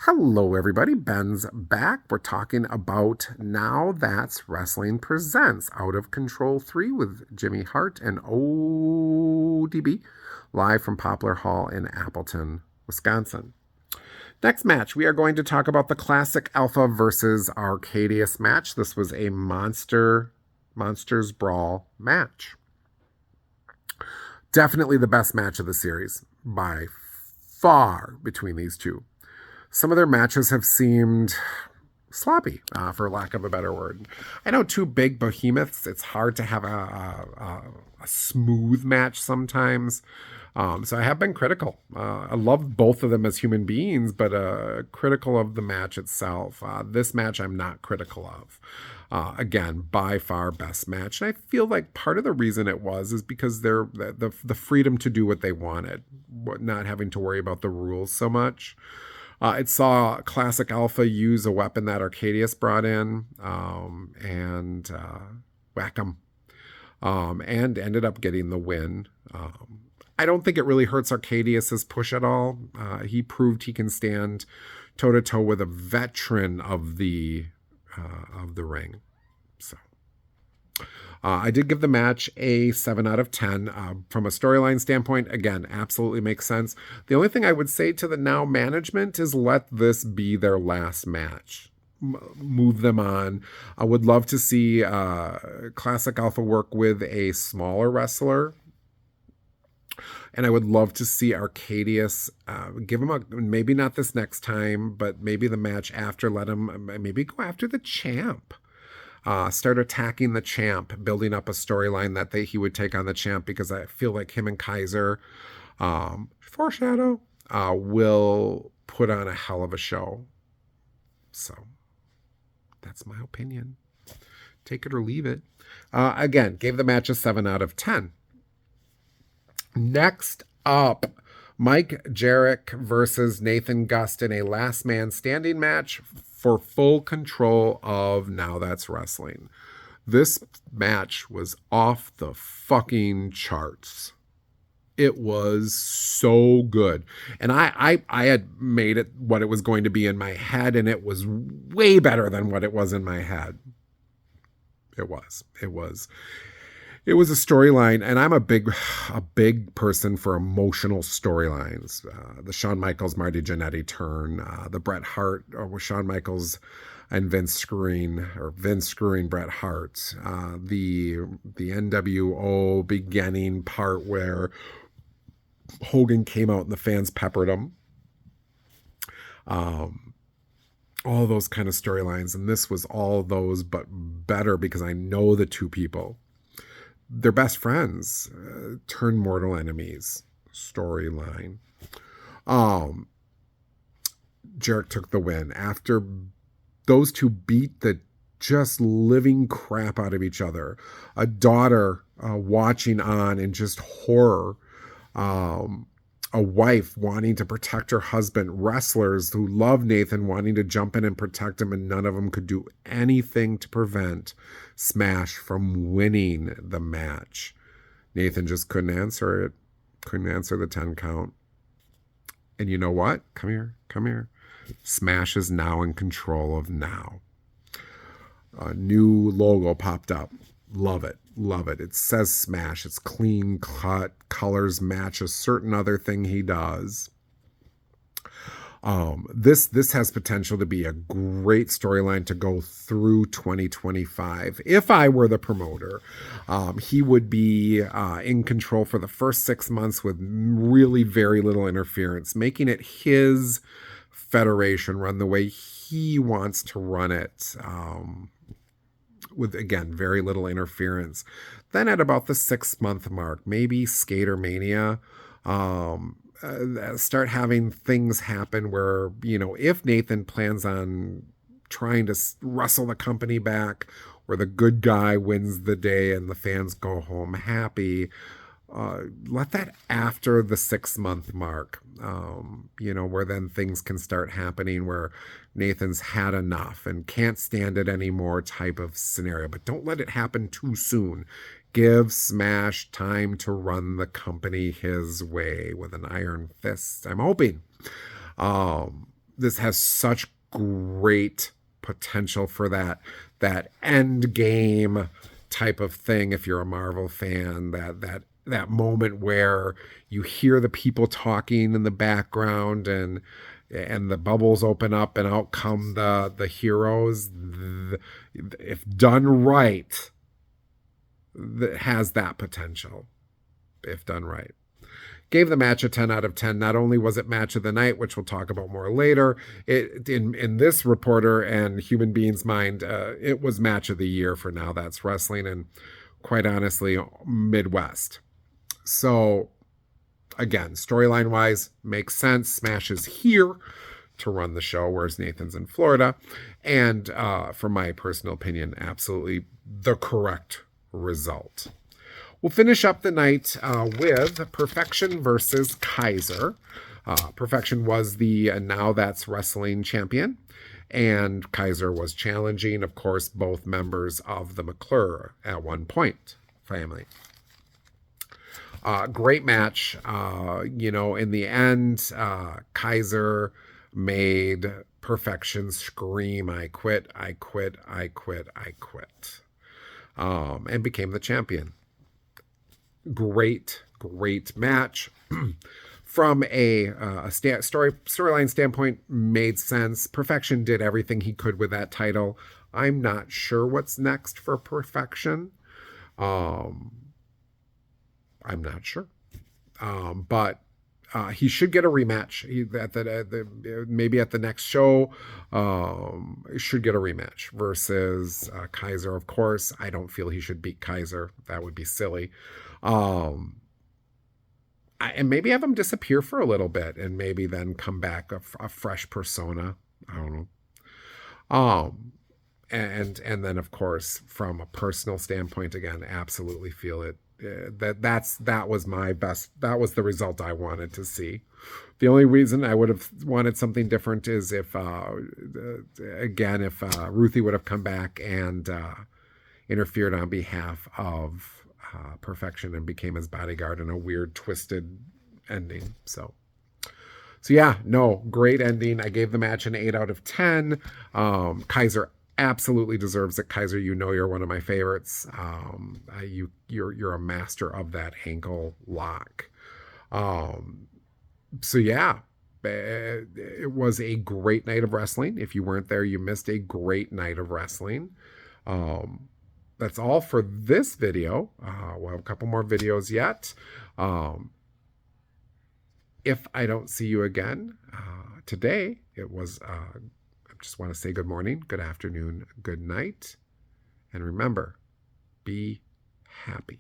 Hello, everybody. Ben's back. We're talking about Now That's Wrestling Presents Out of Control 3 with Jimmy Hart and ODB live from Poplar Hall in Appleton, Wisconsin. Next match, we are going to talk about the Classic Alpha versus Arcadius match. This was a Monsters Brawl match. Definitely the best match of the series by far between these two. Some of their matches have seemed sloppy, for lack of a better word. I know two big behemoths, it's hard to have a smooth match sometimes. So I have been critical. I love both of them as human beings, but critical of the match itself. This match I'm not critical of. Again, by far best match. And I feel like part of the reason it was is because they're the freedom to do what they wanted, not having to worry about the rules so much. It saw Classic Alpha use a weapon that Arcadius brought in and whack him, and ended up getting the win. I don't think it really hurts Arcadius's push at all. He proved he can stand toe-to-toe with a veteran of the ring. So I did give the match a 7 out of 10. From a storyline standpoint, again, absolutely makes sense. The only thing I would say to the Now management is let this be their last match. Move them on. I would love to see Classic Alpha work with a smaller wrestler. And I would love to see Arcadius give him maybe not this next time, but maybe the match after, let him maybe go after the champ. Start attacking the champ, building up a storyline that he would take on the champ, because I feel like him and Kaiser, foreshadow, will put on a hell of a show. So that's my opinion. Take it or leave it. Again, gave the match a 7 out of 10. Next up, Mike Jarek versus Nathan Gust in a last man standing match for full control of Now That's Wrestling. This match was off the fucking charts. It was so good. And I had made it what it was going to be in my head, and it was way better than what it was in my head. It was a storyline, and I'm a big person for emotional storylines. The Shawn Michaels, Marty Jannetty turn, the Bret Hart with Shawn Michaels and Vince screwing Bret Hart, the NWO beginning part where Hogan came out and the fans peppered him. All those kind of storylines, and this was all those but better because I know the two people. They're best friends, turn mortal enemies storyline. Jarek took the win after those two beat the just living crap out of each other. A daughter watching on in just horror. A wife wanting to protect her husband. Wrestlers who love Nathan wanting to jump in and protect him, and none of them could do anything to prevent Smash from winning the match. Nathan just couldn't answer it. Couldn't answer the 10 count. And you know what? Come here. Smash is now in control of Now. A new logo popped up. Love it. It says Smash. It's clean cut. Colors match a certain other thing he does. This has potential to be a great storyline to go through 2025. If I were the promoter, he would be in control for the first 6 months with really very little interference, making it his federation, run the way he wants to run it. With, again, very little interference. Then at about the 6-month mark, maybe Skater Mania, start having things happen where, if Nathan plans on trying to wrestle the company back, where the good guy wins the day and the fans go home happy, let that after the 6-month mark, where then things can start happening where Nathan's had enough and can't stand it anymore type of scenario. But don't let it happen too soon. Give Smash time to run the company his way with an iron fist, I'm hoping. this has such great potential for that end game type of thing. If you're a Marvel fan, that moment where you hear the people talking in the background and the bubbles open up and out come the heroes. If done right, that has that potential. If done right. Gave the match a 10 out of 10. Not only was it match of the night, which we'll talk about more later, in this reporter and human being's mind, it was match of the year for Now That's Wrestling, and quite honestly, Midwest. So, again, storyline wise, makes sense. Smash is here to run the show, whereas Nathan's in Florida. And for my personal opinion, absolutely the correct result. We'll finish up the night with Perfection versus Kaiser. Perfection was the Now That's Wrestling champion, and Kaiser was challenging, of course, both members of the McClure at one point family. Great match. In the end, Kaiser made Perfection scream, "I quit, I quit, I quit, I quit," and became the champion. Great match. From a storyline standpoint, made sense. Perfection did everything he could with that title. I'm not sure what's next for Perfection. I'm not sure. But he should get a rematch. Maybe at the next show, should get a rematch versus Kaiser. Of course, I don't feel he should beat Kaiser. That would be silly. And maybe have him disappear for a little bit and maybe then come back a fresh persona. I don't know. And then of course, from a personal standpoint, again, absolutely feel it. That was my best. That was the result I wanted to see. The only reason I would have wanted something different is if Ruthie would have come back and interfered on behalf of Perfection and became his bodyguard in a weird twisted ending. So yeah, no, great ending. I gave the match an 8 out of 10. Kaiser absolutely deserves it. Kaiser, you're one of my favorites. You're a master of that ankle lock. So yeah, it was a great night of wrestling. If you weren't there, you missed a great night of wrestling. That's all for this video. We'll have a couple more videos yet. If I don't see you again today, I just want to say good morning, good afternoon, good night. And remember, be happy.